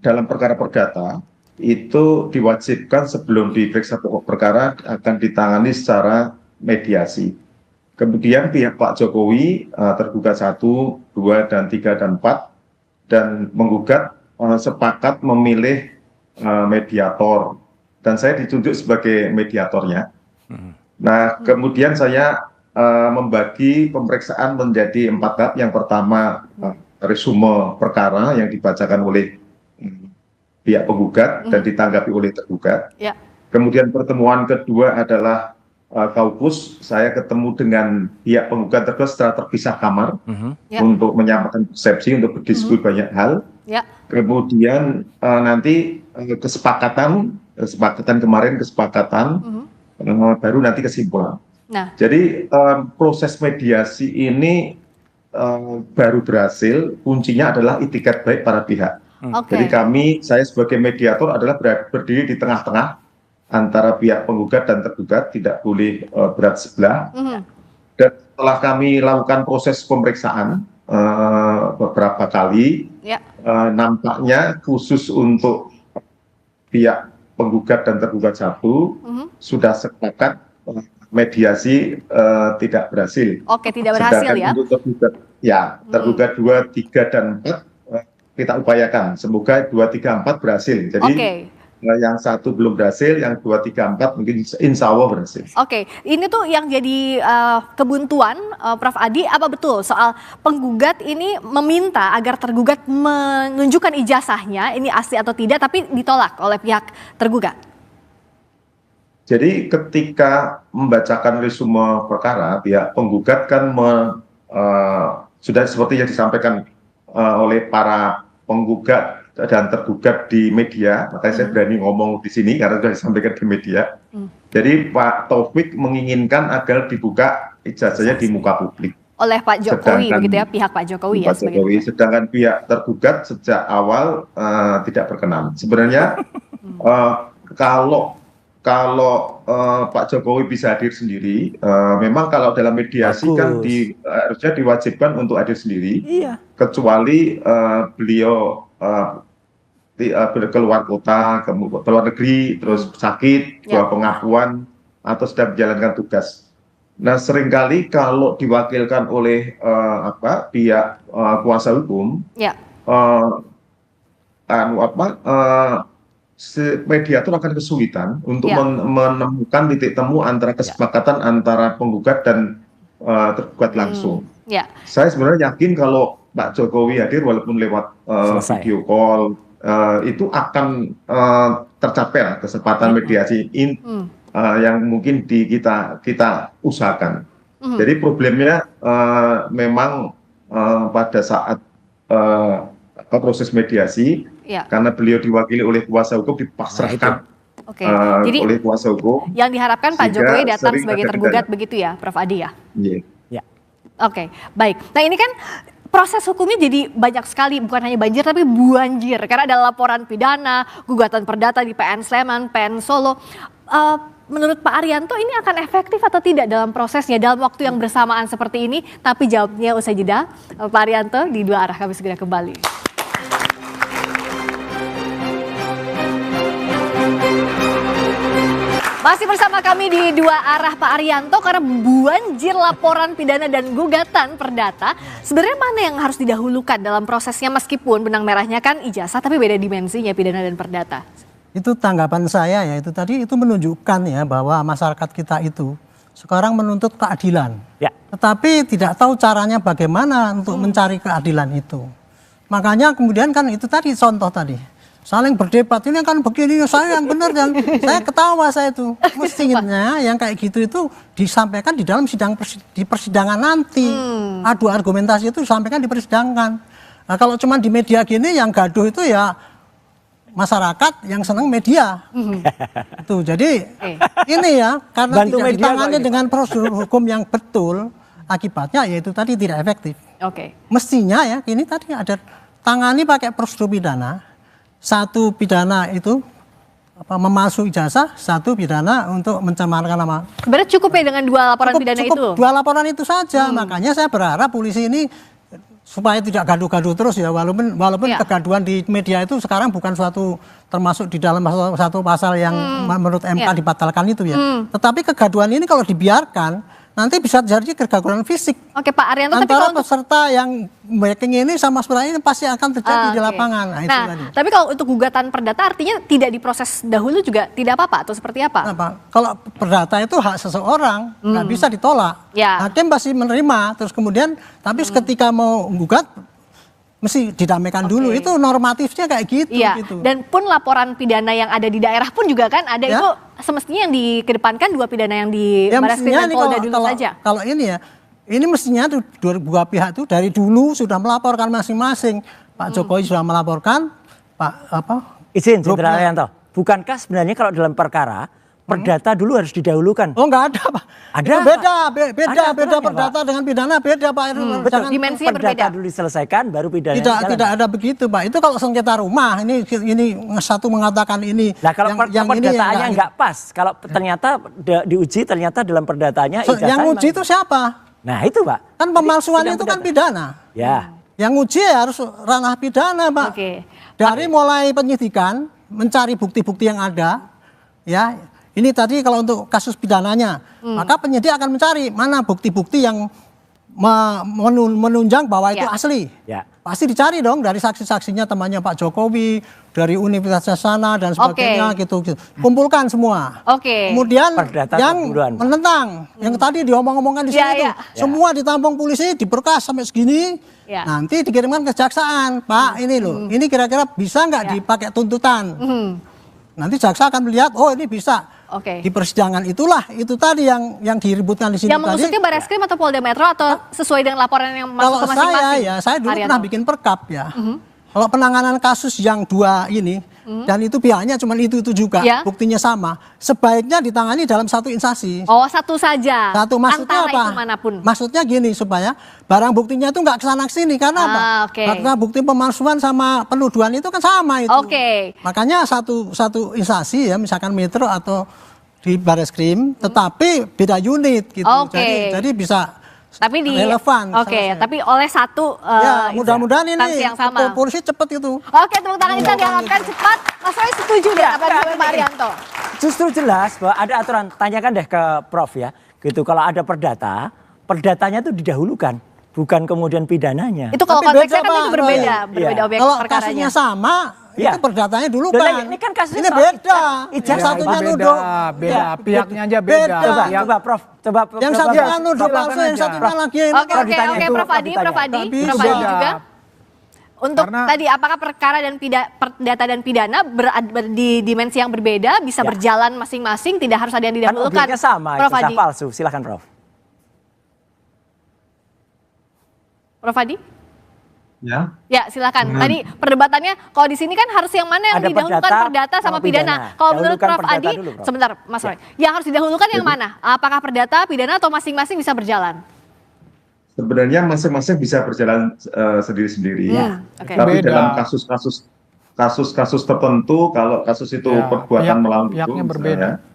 dalam perkara perdata itu diwajibkan sebelum diperiksa pokok perkara akan ditangani secara mediasi. Kemudian pihak Pak Jokowi tergugat 1, 2, dan 3, dan 4 dan menggugat sepakat memilih mediator dan saya ditunjuk sebagai mediatornya. Nah kemudian saya membagi pemeriksaan menjadi 4 tahap. Yang pertama resume perkara yang dibacakan oleh pihak penggugat dan ditanggapi oleh tergugat.
Ya.
Kemudian pertemuan kedua adalah kaukus, saya ketemu dengan pihak penggugat tergugat secara terpisah kamar untuk menyampaikan persepsi, untuk berdiskusi banyak hal.
Ya.
Kemudian nanti kesepakatan kemarin baru nanti kesimpulan.
Nah.
Jadi proses mediasi ini baru berhasil, kuncinya adalah itikat baik para pihak. Jadi saya sebagai mediator adalah berdiri di tengah-tengah antara pihak penggugat dan tergugat, tidak boleh berat sebelah. Dan setelah kami lakukan proses pemeriksaan beberapa kali, nampaknya khusus untuk pihak penggugat dan tergugat satu sudah sepakat mediasi tidak berhasil.
Oke, tidak berhasil.
Sedangkan untuk tergugat, tergugat 2, 3, dan 4 kita upayakan. Semoga 2, 3, 4 berhasil. Jadi yang satu belum berhasil, yang 2, 3, 4 mungkin insya Allah berhasil.
Oke, ini tuh yang jadi kebuntuan, Prof. Adi, apa betul soal penggugat ini meminta agar tergugat menunjukkan ijazahnya, ini asli atau tidak, tapi ditolak oleh pihak tergugat?
Jadi ketika membacakan resume perkara, pihak penggugat kan sudah seperti yang disampaikan oleh para penggugat dan tergugat di media, makanya saya berani ngomong di sini karena sudah disampaikan di media. Jadi Pak Taufik menginginkan agar dibuka ijazahnya di muka publik.
Oleh Pak Jokowi, begitu ya, pihak Pak Jokowi ya.
Sedangkan pihak tergugat sejak awal tidak berkenan. Sebenarnya kalau Pak Jokowi bisa hadir sendiri, memang kalau dalam mediasi kan harusnya diwajibkan untuk hadir sendiri, kecuali beliau keluar kota, keluar negeri, terus sakit, pengakuan, atau sedang menjalankan tugas. Nah, seringkali kalau diwakilkan oleh pihak kuasa hukum, mediator akan kesulitan untuk menemukan titik temu antara kesepakatan antara penggugat dan tergugat langsung. Saya sebenarnya yakin kalau Pak Jokowi hadir walaupun lewat video call, itu akan tercapai lah kesempatan mediasi yang mungkin kita usahakan. Jadi problemnya memang pada saat proses mediasi, karena beliau diwakili oleh kuasa hukum dipasrahkan
Jadi,
oleh kuasa hukum.
Yang diharapkan Pak Jokowi datang sebagai tergugat begitu ya, Prof. Adi ya? Oke, baik. Nah ini kan proses hukumnya jadi banyak sekali, bukan hanya banjir tapi buanjir. Karena ada laporan pidana, gugatan perdata di PN Sleman, PN Solo. Menurut Pak Arianto ini akan efektif atau tidak dalam prosesnya, dalam waktu yang bersamaan seperti ini? Tapi jawabnya usai jeda. Pak Arianto di Dua Arah, kami segera kembali. Masih bersama kami di Dua Arah, Pak Arianto, karena banjir laporan pidana dan gugatan perdata. Sebenarnya mana yang harus didahulukan dalam prosesnya, meskipun benang merahnya kan ijazah tapi beda dimensinya pidana dan perdata?
Itu tanggapan saya ya, itu tadi itu menunjukkan ya bahwa masyarakat kita itu sekarang menuntut keadilan. Tetapi tidak tahu caranya bagaimana untuk mencari keadilan itu. Makanya kemudian kan itu tadi contoh tadi. Saling berdebat, ini kan begini, saya yang benar dan saya ketawa saya itu. Mestinya yang kayak gitu itu disampaikan di dalam di persidangan nanti. Adu argumentasi itu disampaikan di persidangan. Nah, kalau cuma di media gini yang gaduh itu ya masyarakat yang senang media. Itu jadi ini ya karena
bantu
tidak ditangani
gitu
dengan prosedur hukum yang betul, akibatnya yaitu tadi tidak efektif. Mestinya ya ini tadi ada tangani pakai prosedur pidana. Satu pidana itu memalsu ijazah, satu pidana untuk mencemarkan nama.
Sebenarnya cukup ya dengan dua laporan pidana itu?
Dua laporan itu saja, makanya saya berharap polisi ini supaya tidak gaduh-gaduh terus ya, walaupun kegaduhan di media itu sekarang bukan suatu termasuk di dalam satu pasal yang menurut MK dibatalkan itu ya. Tetapi kegaduhan ini kalau dibiarkan nanti bisa jadi kegaduhan fisik.
Oke Pak Arianto,
antara peserta yang backing ini sama sebenarnya ini pasti akan terjadi di lapangan. Nah, itu tadi.
Tapi kalau untuk gugatan perdata artinya tidak diproses dahulu juga tidak apa-apa atau seperti apa?
Kalau perdata itu hak seseorang, nggak bisa ditolak. Hakim pasti menerima, terus kemudian tapi ketika mau gugat mesti didamaikan dulu. Itu normatifnya kayak gitu.
Iya.
Gitu.
Dan pun laporan pidana yang ada di daerah pun juga kan ada
Ya.
itu semestinya yang dikedepankan 2 pidana yang di
Ya,
Barreskrim
mestinya
dan
ini
Polda dulu saja.
Kalau ini ya, ini mestinya tuh dua pihak tuh dari dulu sudah melaporkan masing-masing. Pak Jokowi sudah melaporkan,
Izin, Jenderal Arianto. Bukankah sebenarnya kalau dalam perkara perdata dulu harus didahulukan?
Oh, enggak ada, Pak.
Ada,
Itu beda
aturannya,
perdata
Pak.
dengan pidana beda, Pak.
Betul.
Jangan-
Dimensinya
Perdata
berbeda.
dulu diselesaikan, baru pidana.
Tidak ada begitu, Pak. Itu kalau sengketa rumah, ini satu mengatakan ini.
Nah, kalau perdataannya nggak pas, kalau ternyata diuji ternyata dalam perdatanya
yang uji itu siapa?
Nah, itu, Pak.
Kan pemalsuan itu kan pidana.
Ya.
Yang uji ya harus ranah pidana, Pak.
Oke.
Dari mulai penyidikan, mencari bukti-bukti yang ada, ya. Ini tadi kalau untuk kasus pidananya, maka penyidik akan mencari mana bukti-bukti yang menunjang bahwa itu asli.
Ya.
Pasti dicari dong dari saksi-saksinya temannya Pak Jokowi, dari Universitas sana dan sebagainya gitu. Kumpulkan semua.
Oke.
Kemudian
Perdata
yang
duluan, Pak.
menentang, yang tadi diomong-omongkan di sini itu, semua ditampung polisi, diberkas sampai segini.
Ya.
Nanti dikirimkan ke kejaksaan, Pak. Ini loh, ini kira-kira bisa nggak dipakai tuntutan? Nanti jaksa akan melihat, oh ini bisa.
Oke.
Di persidangan itulah, itu tadi yang diributkan di sini
Yang
tadi.
mengusutnya Barreskrim atau Polda Metro atau sesuai dengan laporan yang masuk
Kalau
ke masing-masing?
saya dulu
Arianto?
pernah bikin perkap ya. Kalau penanganan kasus yang 2 ini, dan itu pihaknya cuma itu juga,
Ya.
buktinya sama, sebaiknya ditangani dalam satu instansi.
Oh, satu saja.
Satu, maksudnya
antara
apa?
itu manapun.
Maksudnya gini, supaya barang buktinya itu nggak kesana kesini. Karena apa?
Oke.
Karena bukti pemalsuan sama penuduhan itu kan sama itu.
Oke.
Makanya satu instansi ya, misalkan Metro atau di Barreskrim, tetapi beda unit gitu.
Oke.
Jadi bisa
Tapi
relevan.
Oke, tapi oleh satu
Ya, mudah-mudahan
instansi
ini
yang sama.
polisi cepet itu.
Oke, tepuk tangan kita diharapkan cepat. Mas Roy setuju nggak apa yang dibilang Pak Arianto?
Justru jelas bahwa ada aturan, tanyakan deh ke Prof ya. Gitu, kalau ada perdatanya itu didahulukan, bukan kemudian pidananya.
Itu kalau
Tapi
konteksnya
beda,
kan itu
Pak.
berbeda,
Iya.
berbeda objek
Kalau
perkaranya.
kasusnya sama,
Iya.
itu perdatanya dulu
Loh,
kan.
ini kan kasusnya
Ini
soal
beda.
ijazah.
Yang satunya nuduh.
beda. Pihaknya aja beda.
Coba Prof, coba
Yang
Prof,
satunya
Prof.
nuduh
silakan
palsu, yang
aja.
satunya lagi.
Oke,
ditanya itu,
Prof Adi,
ditanya.
Prof Adi
Tapi
juga.
beda.
Untuk
Karena-
tadi apakah perkara dan perdata dan pidana di dimensi yang berbeda bisa berjalan masing-masing, tidak harus ada yang
Kan
didahulukan.
objeknya sama,
Prof
ijazah
Adi.
palsu. Silakan Prof.
Prof Adi?
Ya.
Ya, silakan. Tadi perdebatannya kalau di sini kan harus yang mana yang
Ada
didahulukan,
perdata
perdata sama
sama pidana.
pidana. Kalau menurut
Dahulukan
Prof
perdata
Adi,
dulu, Prof.
sebentar Mas Roy. Yang harus didahulukan yang mana? Apakah perdata, pidana atau masing-masing bisa berjalan?
Sebenarnya masing-masing bisa berjalan sendiri-sendiri.
Oke.
Tapi
Beda.
dalam kasus tertentu, kalau kasus itu
Ya,
perbuatan melawan
pihaknya
hukum,
berbeda.
misalnya,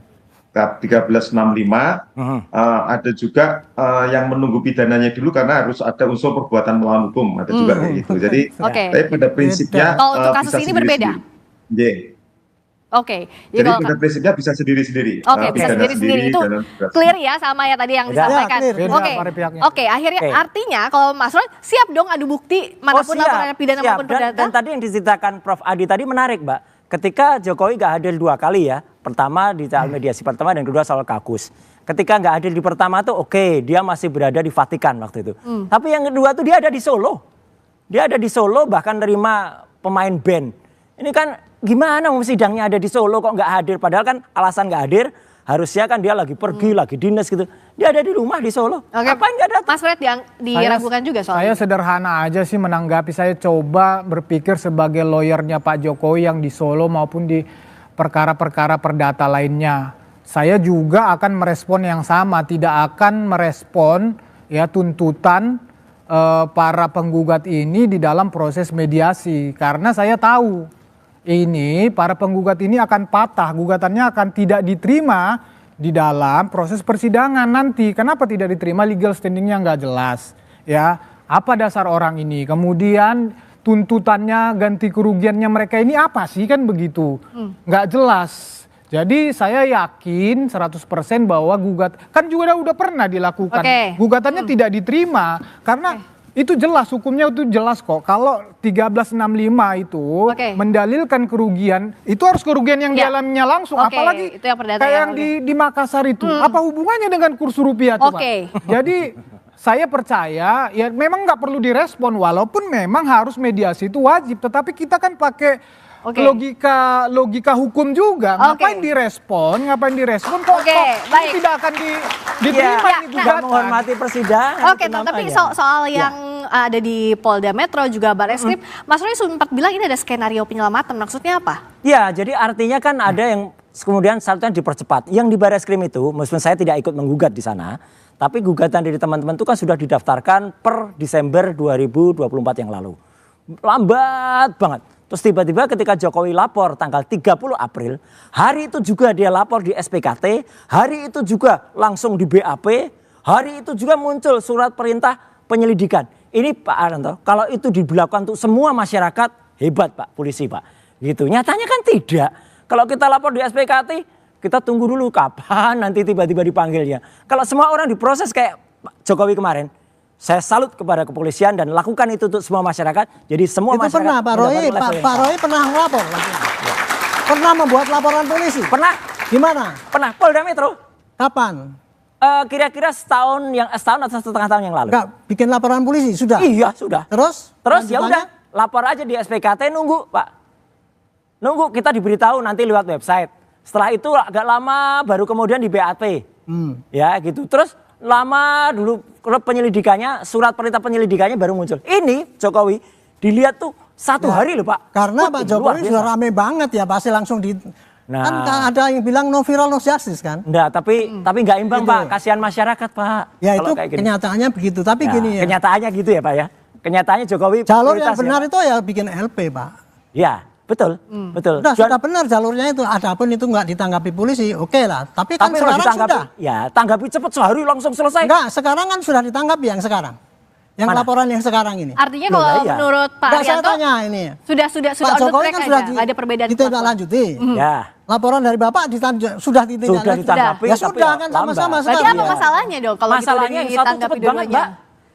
1365 ada juga yang menunggu pidananya dulu karena harus ada unsur perbuatan melawan hukum, ada juga kayak gitu. Jadi,
Oke.
tapi pada prinsipnya
Kalau untuk kasus
bisa
ini berbeda?
sendiri-sendiri. Yeah.
Oke.
Jadi
kalau-
pada prinsipnya bisa sendiri-sendiri.
Oke, bisa
Pidana
sendiri-sendiri itu
dan pidana.
clear ya sama ya tadi yang
Beda.
disampaikan.
Ya, clear.
Beda
Oke.
pada pihaknya.
Oke, akhirnya
Oke.
artinya kalau Mas Roy siap dong adu bukti manapun laporannya pidana
siap.
maupun
Dan
perdata.
tadi yang diceritakan Prof Adi tadi menarik, Mbak. Ketika Jokowi nggak hadir 2 kali ya, pertama di soal mediasi pertama dan kedua soal kakus. Ketika nggak hadir di pertama tuh oke, dia masih berada di Vatikan waktu itu. Tapi yang kedua tuh dia ada di Solo. Dia ada di Solo bahkan nerima pemain band. Ini kan gimana mau sidangnya ada di Solo kok nggak hadir? Padahal kan alasan nggak hadir harusnya kan dia lagi pergi, lagi dinas gitu. Dia ada di rumah di Solo.
Oke.
Apa nggak datang?
Mas Fred diragukan juga soal
Saya
ini.
sederhana aja sih menanggapi. Saya coba berpikir sebagai lawyernya Pak Jokowi yang di Solo maupun di perkara-perkara perdata lainnya. Saya juga akan merespon yang sama, tidak akan merespon ya tuntutan para penggugat ini di dalam proses mediasi. Karena saya tahu ini para penggugat ini akan patah, gugatannya akan tidak diterima di dalam proses persidangan nanti. Kenapa tidak diterima? Legal standingnya nggak jelas. Ya, apa dasar orang ini? Kemudian tuntutannya, ganti kerugiannya mereka ini apa sih, kan begitu? Nggak jelas. Jadi saya yakin 100% bahwa kan juga udah pernah dilakukan.
Oke.
Gugatannya tidak diterima karena itu jelas, hukumnya itu jelas kok. Kalau 1365 itu mendalilkan kerugian, itu harus kerugian yang dialaminya langsung.
Oke,
Apalagi
itu yang perdata
kayak
ya,
yang di Makassar itu. Apa hubungannya dengan kurs rupiah coba?
Oke.
Jadi saya percaya ya memang nggak perlu direspon walaupun memang harus mediasi itu wajib, tetapi kita kan pakai logika hukum juga. Ngapain direspon kok tidak akan diterima nih gugatan.
Menghormati persidangan.
Tapi soal yang ada di Polda Metro juga Barreskrim, Mas Roy sempat bilang ini ada skenario penyelamatan, maksudnya apa?
Ya, jadi artinya kan ada yang kemudian satunya dipercepat. Yang di Barreskrim itu, meskipun saya tidak ikut menggugat di sana, tapi gugatan dari teman-teman itu kan sudah didaftarkan per Desember 2024 yang lalu. Lambat banget. Terus tiba-tiba ketika Jokowi lapor tanggal 30 April, hari itu juga dia lapor di SPKT, hari itu juga langsung di BAP, hari itu juga muncul surat perintah penyelidikan. Ini Pak Arianto, kalau itu dilakukan untuk semua masyarakat, hebat Pak polisi Pak. Gitu. Nyatanya kan tidak. Kalau kita lapor di SPKT, kita tunggu dulu kapan nanti tiba-tiba dipanggilnya. Kalau semua orang diproses kayak Pak Jokowi kemarin, saya salut kepada kepolisian dan lakukan itu untuk semua masyarakat. Jadi semua
itu
masyarakat.
Pernah Pak Roy pernah melapor? Pernah membuat laporan polisi?
Pernah.
Gimana?
Pernah. Polda Metro.
Kapan?
Kira-kira setahun atau setengah tahun yang lalu.
Enggak, bikin laporan polisi sudah?
Iya sudah.
Terus
ya udah lapor aja di SPKT, nunggu Pak. Nunggu kita diberitahu nanti lewat website. Setelah itu agak lama baru kemudian di BAP. Ya gitu. Terus lama dulu penyelidikannya, surat perintah penyelidikannya baru muncul. Ini Jokowi dilihat tuh satu hari loh Pak.
Karena Pak Jokowi sudah rame banget ya, pasti langsung di... Kan ada yang bilang no viral no justice kan?
Enggak, tapi nggak imbang gitu. Pak, kasihan masyarakat Pak.
Ya itu kenyataannya begitu, tapi gini ya.
Kenyataannya gitu ya Pak ya. Kenyataannya Jokowi
jalur yang benar itu ya bikin LP Pak.
Ya. Betul.
Sudah benar jalurnya itu. Adapun itu nggak ditanggapi polisi, oke lah. Tapi kan sekarang sudah.
Ya, tanggapi cepat sehari langsung selesai.
Enggak, sekarang kan sudah ditanggapi yang sekarang. Yang laporan yang sekarang ini.
Artinya kalau menurut Pak Arianto,
saya tanya ini.
Sudah
Pak Jokowi kan sudah
ada perbedaan
ditindaklanjuti.
Ya.
Laporan dari Bapak sudah ditindaklanjuti. Ya sudah kan sama-sama sekarang.
Berarti apa masalahnya dong kalau
masalahnya
gitu ditanggapi dua-duanya?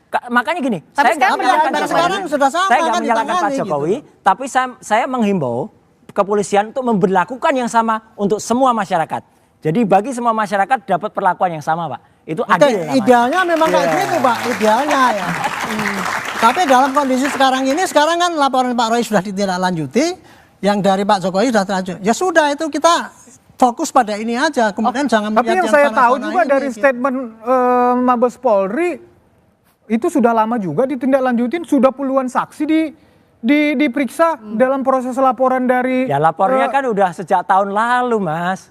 Makanya gini,
tapi
saya nggak menyalahkan Pak Jokowi, tapi saya menghimbau kepolisian untuk memberlakukan yang sama untuk semua masyarakat. Jadi bagi semua masyarakat dapat perlakuan yang sama Pak. Itu adil.
Idealnya memang kayak gitu Pak, idealnya ya. Tapi dalam kondisi sekarang ini, sekarang kan laporan Pak Roy sudah ditindaklanjuti, yang dari Pak Jokowi sudah terlanjut. Ya sudah itu kita fokus pada ini aja, kemudian jangan
melihat yang saya tahu juga dari statement Mabes Polri, itu sudah lama juga ditindaklanjutin, sudah puluhan saksi diperiksa dalam proses laporan dari...
Ya lapornya kan udah sejak tahun lalu Mas.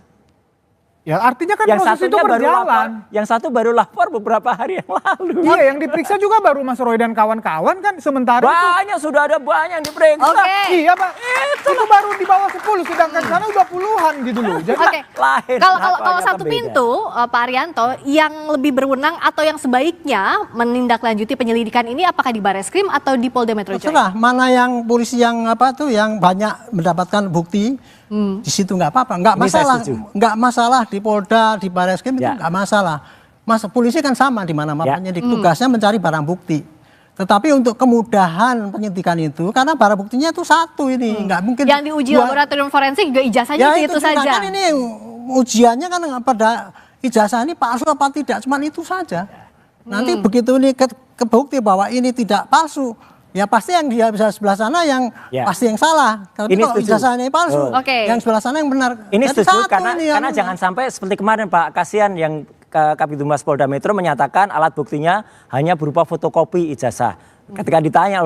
Ya artinya kan yang proses itu berjalan.
Yang satu baru lapor beberapa hari yang lalu.
Iya yang diperiksa juga baru Mas Roy dan kawan-kawan kan sementara
banyak itu... sudah ada banyak yang diperiksa.
Iya Pak, itu baru di bawah 10 sedangkan sana udah puluhan gitu loh. Jadi
kalau satu pintu Pak Arianto yang lebih berwenang atau yang sebaiknya menindaklanjuti penyelidikan ini apakah di Barreskrim atau di Polda Metro Jaya?
Terserah, mana yang polisi yang yang banyak mendapatkan bukti. Di situ nggak apa-apa, nggak masalah di Polda, di Barreskrim itu nggak masalah. Polisi kan sama di mana-mana penyidik, tugasnya mencari barang bukti. Tetapi untuk kemudahan penyidikan itu, karena barang buktinya itu satu ini, nggak mungkin.
Yang diuji laboratorium forensik juga ijazahnya itu saja.
Kan ini ujiannya kan pada ijazah ini palsu apa tidak, cuma itu saja. Nanti begitu ini kebukti bahwa ini tidak palsu. Ya pasti yang dia bisa sebelah sana yang pasti yang salah. Tapi kalau ijazahnya palsu, yang sebelah sana yang benar.
Ini setuju karena jangan sampai seperti kemarin Pak, kasihan yang Kabitumas Polda Metro menyatakan alat buktinya hanya berupa fotokopi ijazah. Ketika ditanya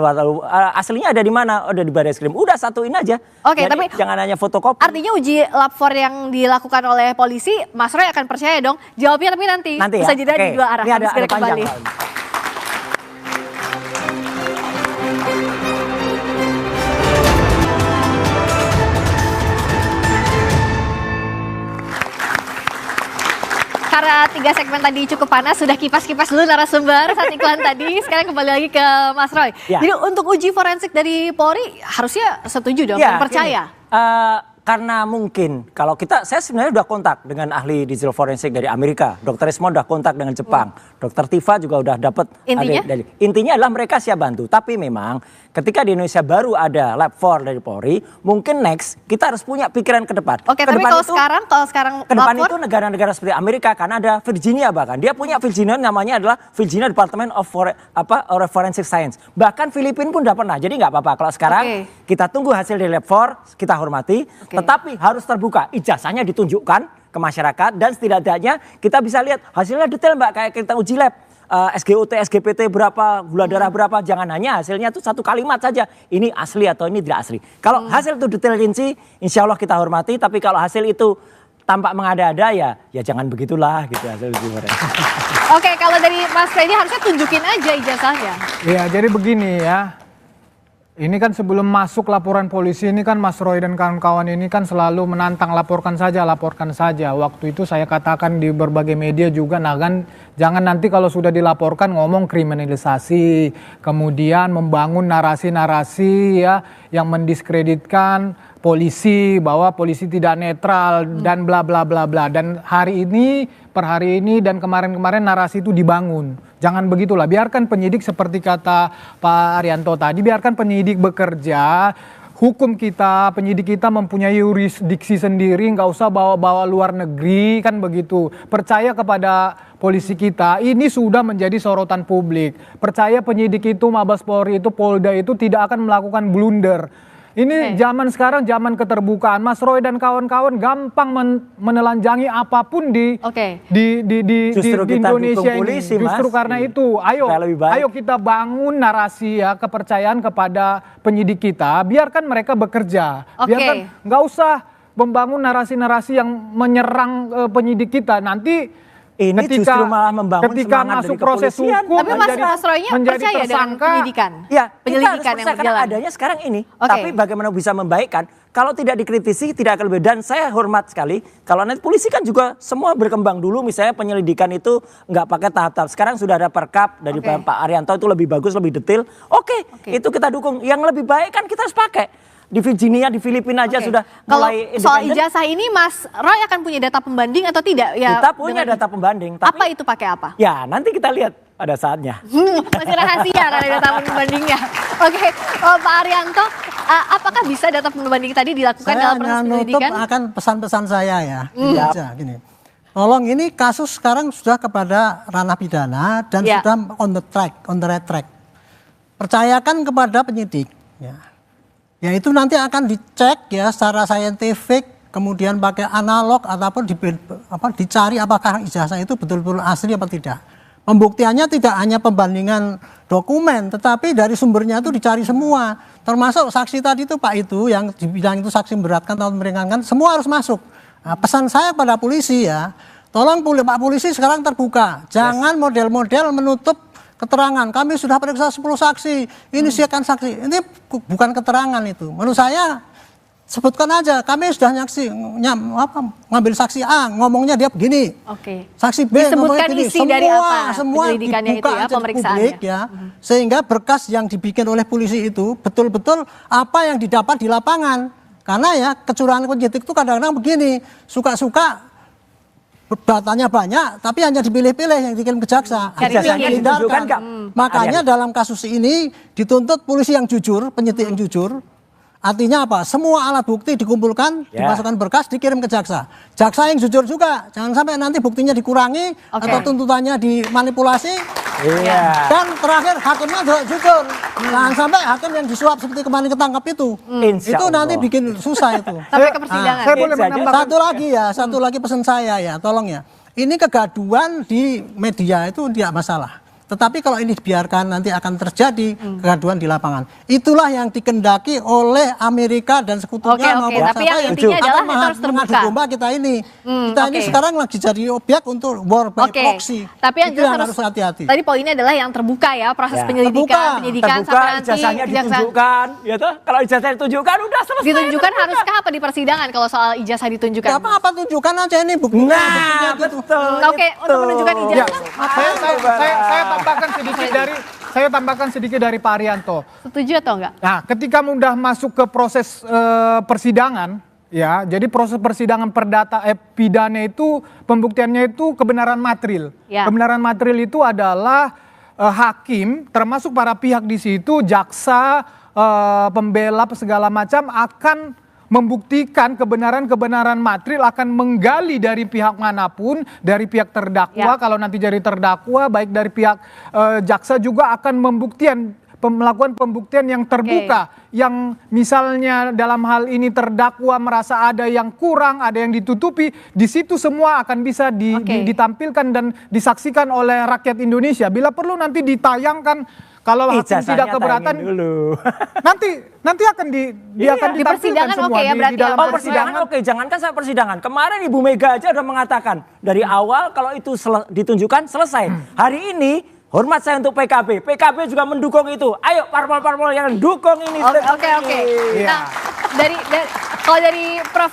aslinya ada di mana? Ada di Barreskrim. Udah satuin aja.
Tapi
jangan hanya fotokopi.
Artinya uji lapor yang dilakukan oleh polisi, Mas Roy akan percaya dong. Jawabnya tapi nanti bisa jeda di dua arah.
Ini ada
kembali. Karena 3 segmen tadi cukup panas, sudah kipas-kipas dulu narasumber saat iklan tadi. Sekarang kembali lagi ke Mas Roy. Jadi untuk uji forensik dari Polri harusnya setuju dong, percaya?
karena mungkin kalau saya sebenarnya udah kontak dengan ahli digital forensik dari Amerika, Dr. Ismond udah kontak dengan Jepang, Dr. Tifa juga udah dapat. Intinya adalah mereka siap bantu. Tapi memang ketika di Indonesia baru ada Lab 4 dari Polri, mungkin next kita harus punya pikiran ke depan.
Oke, tapi kalau sekarang
ke depan itu negara-negara seperti Amerika, karena ada Virginia bahkan dia punya Virginia namanya adalah Virginia Department of Forensic Science. Bahkan Filipina pun udah pernah. Jadi nggak apa-apa kalau sekarang kita tunggu hasil dari Lab 4, kita hormati. Tetapi harus terbuka, ijazahnya ditunjukkan ke masyarakat dan setidaknya kita bisa lihat hasilnya detail Mbak, kayak kita uji lab. SGOT, SGPT berapa, gula darah berapa, jangan hanya hasilnya itu satu kalimat saja, ini asli atau ini tidak asli. Kalau hasil itu detail rinci, insya Allah kita hormati, tapi kalau hasil itu tampak mengada-ada ya jangan begitulah gitu hasil uji forensik.
Oke, kalau dari Mas Freddy harusnya tunjukin aja ijazahnya.
Iya, jadi begini ya. Ini kan sebelum masuk laporan polisi ini kan Mas Roy dan kawan-kawan ini kan selalu menantang laporkan saja. Waktu itu saya katakan di berbagai media juga, nah kan jangan nanti kalau sudah dilaporkan ngomong kriminalisasi, kemudian membangun narasi-narasi ya yang mendiskreditkan polisi, bahwa polisi tidak netral dan bla bla bla bla. Dan per hari ini dan kemarin-kemarin narasi itu dibangun. Jangan begitulah, biarkan penyidik seperti kata Pak Arianto tadi, biarkan penyidik bekerja. Hukum kita, penyidik kita mempunyai yurisdiksi sendiri, nggak usah bawa-bawa luar negeri, kan begitu. Percaya kepada polisi kita, ini sudah menjadi sorotan publik. Percaya penyidik itu, Mabes Polri itu, Polda itu tidak akan melakukan blunder. Ini zaman sekarang, zaman keterbukaan. Mas Roy dan kawan-kawan gampang menelanjangi apapun di Indonesia ini. Justru karena itu, ayo kita bangun narasi ya, kepercayaan kepada penyidik kita. Biarkan mereka bekerja. Biarkan, nggak usah membangun narasi-narasi yang menyerang penyidik kita. Nanti
ini justru malah membangun
ketika masuk proses hukum,
tapi Mas Roy-nya percaya dengan penyidikan?
Ya,
penyelidikan yang berjalan.
Adanya sekarang ini. Tapi bagaimana bisa membaikkan? Kalau tidak dikritisi tidak akan lebih. Dan saya hormat sekali kalau nanti polisi kan juga semua berkembang dulu, misalnya penyelidikan itu nggak pakai tahap-tahap. Sekarang sudah ada perkap dari Pak Arianto, itu lebih bagus, lebih detail. Itu kita dukung. Yang lebih baik kan kita harus pakai. Di Virginia, di Filipina aja sudah mulai independen.
Soal ijazah ini Mas Roy akan punya data pembanding atau tidak? Ya,
kita punya data pembanding. Tapi,
apa itu pakai apa?
Ya nanti kita lihat pada saatnya.
Masih rahasia karena data pembandingnya. Oke, Pak Arianto, apakah bisa data pembanding tadi dilakukan dalam proses penyelidikan?
Saya akan pesan-pesan saya ya. Gini. Tolong, ini kasus sekarang sudah kepada ranah pidana dan sudah on the right track. Percayakan kepada penyidik. Ya itu nanti akan dicek ya secara saintifik, kemudian pakai analog ataupun dicari apakah ijazah itu betul-betul asli apa tidak. Pembuktiannya tidak hanya pembandingan dokumen, tetapi dari sumbernya itu dicari semua. Termasuk saksi tadi itu Pak itu yang dibilang itu saksi memberatkan atau meringankan, semua harus masuk. Nah, pesan saya pada polisi ya, tolong Pak polisi sekarang terbuka, jangan model-model menutup keterangan. Kami sudah periksa 10 saksi, ini siapkan saksi. Ini bukan keterangan itu. Menurut saya sebutkan aja, kami sudah ngambil saksi A, ngomongnya dia begini. Saksi B ngomongnya begini. Semua dibuka aja di publik ya. Sehingga berkas yang dibikin oleh polisi itu betul-betul apa yang didapat di lapangan. Karena ya kecurangan penyidik itu kadang-kadang begini, suka-suka datanya banyak, tapi hanya dipilih-pilih yang dikirim ke jaksa. Makanya dalam kasus ini dituntut polisi yang jujur, penyidik yang jujur. Artinya apa? Semua alat bukti dikumpulkan, dimasukkan berkas, dikirim ke jaksa. Jaksa yang jujur juga, jangan sampai nanti buktinya dikurangi atau tuntutannya dimanipulasi. Dan terakhir hakimnya juga jujur. Jangan sampai hakim yang disuap seperti kemarin ketangkap itu. Itu nanti bikin susah itu.
Sampai ke persidangan.
Saya boleh menambahkan satu lagi pesan saya ya, tolong ya. Ini kegaduhan di media itu tidak masalah. Tetapi kalau ini dibiarkan nanti akan terjadi kegaduhan di lapangan. Itulah yang dikendaki oleh Amerika dan sekutunya maupun
tapi yang intinya adalah kita harus terbuka.
Domba kita ini. Kita ini sekarang lagi jadi objek untuk war by proxy.
Tapi yang jelas
harus hati-hati.
Tadi poinnya adalah yang terbuka ya, proses penyidikan
sampai nanti ijazahnya ditunjukkan. Ya toh? Kalau ijazahnya ditunjukkan udah selesai.
Ditunjukkan haruskah apa di persidangan kalau soal ijazah ditunjukkan?
Apa tunjukkan aja ini buktinya.
Nah, betul.
Oke, untuk menunjukkan ijazah.
Saya tambahkan sedikit dari Pak Arianto.
Setuju atau enggak?
Nah, ketika sudah masuk ke proses persidangan, Ya, jadi proses persidangan pidana itu pembuktiannya itu kebenaran material.
Ya.
Kebenaran material itu adalah hakim, termasuk para pihak di situ, jaksa, pembela segala macam akan membuktikan kebenaran material, akan menggali dari pihak manapun, dari pihak terdakwa, kalau nanti jadi terdakwa, baik dari pihak jaksa juga akan melakukan pembuktian yang terbuka, yang misalnya dalam hal ini terdakwa merasa ada yang kurang, ada yang ditutupi, di situ semua akan bisa ditampilkan dan disaksikan oleh rakyat Indonesia. Bila perlu nanti ditayangkan, kalau hakim tidak keberatan, nanti akan ditampilkan semua di dalam persidangan.
Jangankan saya persidangan. Kemarin Ibu Mega aja udah mengatakan dari awal kalau itu ditunjukkan selesai. Hari ini hormat saya untuk PKB. PKB juga mendukung itu. Ayo parpol-parpol yang dukung ini.
Oke. Nah, kalau dari Prof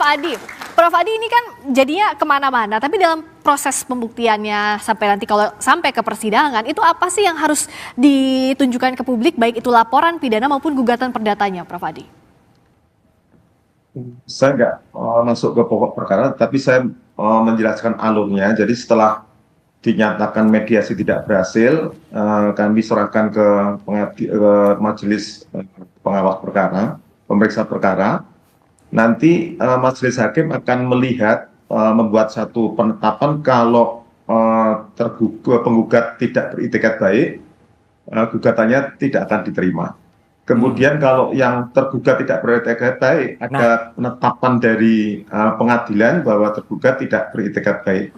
Adi ini kan jadinya kemana-mana. Tapi dalam proses pembuktiannya sampai nanti kalau sampai ke persidangan, itu apa sih yang harus ditunjukkan ke publik, baik itu laporan pidana maupun gugatan perdatanya, Prof Adi?
Saya nggak masuk ke pokok perkara, tapi saya menjelaskan alurnya. Jadi setelah dinyatakan mediasi tidak berhasil, kami serahkan ke majelis pengawas perkara, pemeriksa perkara. Nanti majelis hakim akan melihat, membuat satu penetapan kalau penggugat tidak beritikat baik, gugatannya tidak akan diterima. Kemudian kalau yang tergugat tidak beritikat baik, ada penetapan dari pengadilan bahwa tergugat tidak beritikat baik.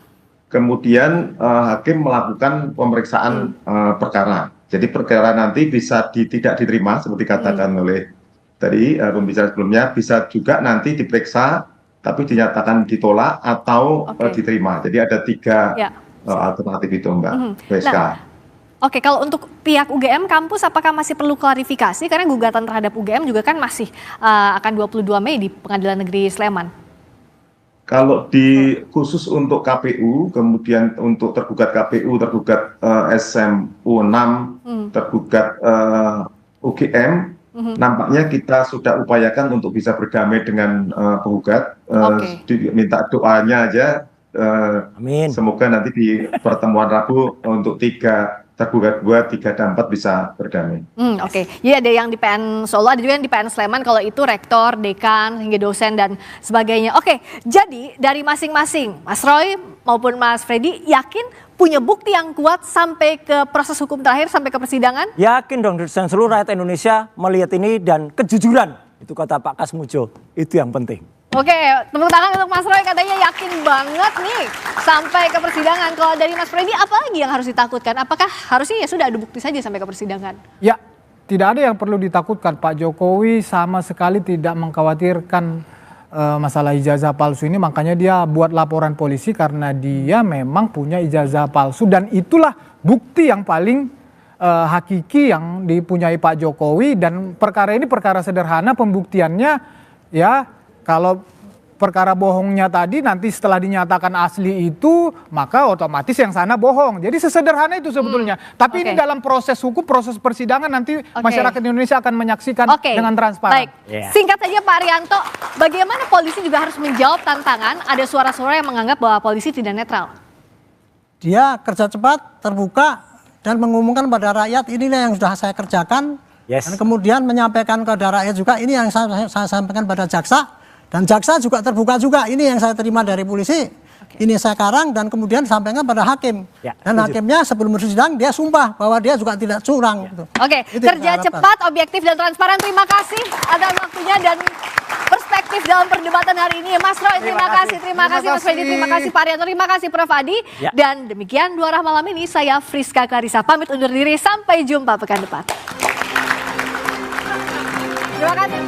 Kemudian hakim melakukan pemeriksaan perkara. Jadi perkara nanti bisa tidak diterima seperti katakan oleh tadi pembicara sebelumnya, bisa juga nanti diperiksa tapi dinyatakan ditolak atau diterima. Jadi ada 3 alternatif itu, Mbak Veska.
Oke, kalau untuk pihak UGM kampus apakah masih perlu klarifikasi karena gugatan terhadap UGM juga kan masih akan 22 Mei di Pengadilan Negeri Sleman?
Kalau khusus untuk KPU, kemudian untuk tergugat KPU, tergugat SMU 6, tergugat UGM, nampaknya kita sudah upayakan untuk bisa berdamai dengan penggugat. Minta doanya aja.
Amin.
Semoga nanti di pertemuan Rabu untuk 3 tergugat 2, 3 dan 4 bisa berdamai.
Jadi ada yang di PN Solo, ada juga yang di PN Sleman, kalau itu rektor, dekan, hingga dosen dan sebagainya. Jadi dari masing-masing, Mas Roy maupun Mas Freddy yakin punya bukti yang kuat sampai ke proses hukum terakhir, sampai ke persidangan?
Yakin dong, dan seluruh rakyat Indonesia melihat ini dan kejujuran. Itu kata Pak Kasmujo, itu yang penting.
Tepuk tangan untuk Mas Roy, katanya yakin banget nih sampai ke persidangan. Kalau dari Mas Freddy, apa lagi yang harus ditakutkan? Apakah harusnya ya sudah ada bukti saja sampai ke persidangan?
Ya, tidak ada yang perlu ditakutkan. Pak Jokowi sama sekali tidak mengkhawatirkan masalah ijazah palsu ini. Makanya dia buat laporan polisi karena dia memang punya ijazah palsu. Dan itulah bukti yang paling hakiki yang dipunyai Pak Jokowi. Dan perkara ini perkara sederhana pembuktiannya ya. Kalau perkara bohongnya tadi nanti setelah dinyatakan asli itu, maka otomatis yang sana bohong. Jadi sesederhana itu sebetulnya. Tapi ini dalam proses hukum, proses persidangan nanti masyarakat Indonesia akan menyaksikan dengan transparan.
Singkat saja Pak Arianto, bagaimana polisi juga harus menjawab tantangan? Ada suara-suara yang menganggap bahwa polisi tidak netral.
Dia kerja cepat, terbuka, dan mengumumkan pada rakyat inilah yang sudah saya kerjakan. Dan kemudian menyampaikan kepada rakyat juga ini yang saya sampaikan pada jaksa. Dan jaksa juga terbuka juga, ini yang saya terima dari polisi, ini saya karang dan kemudian sampaikan pada hakim. Dan hakimnya sebelum bersidang dia sumpah bahwa dia juga tidak curang.
Kerja cepat, objektif dan transparan. Terima kasih atas waktunya dan perspektif dalam perdebatan hari ini. Mas Roy, terima kasih Mas Freddy, terima kasih Pak Arianto, terima kasih Prof Adi. Dan demikian Dua Arah malam ini, saya Friska Clarissa pamit undur diri, sampai jumpa pekan depan. Terima kasih.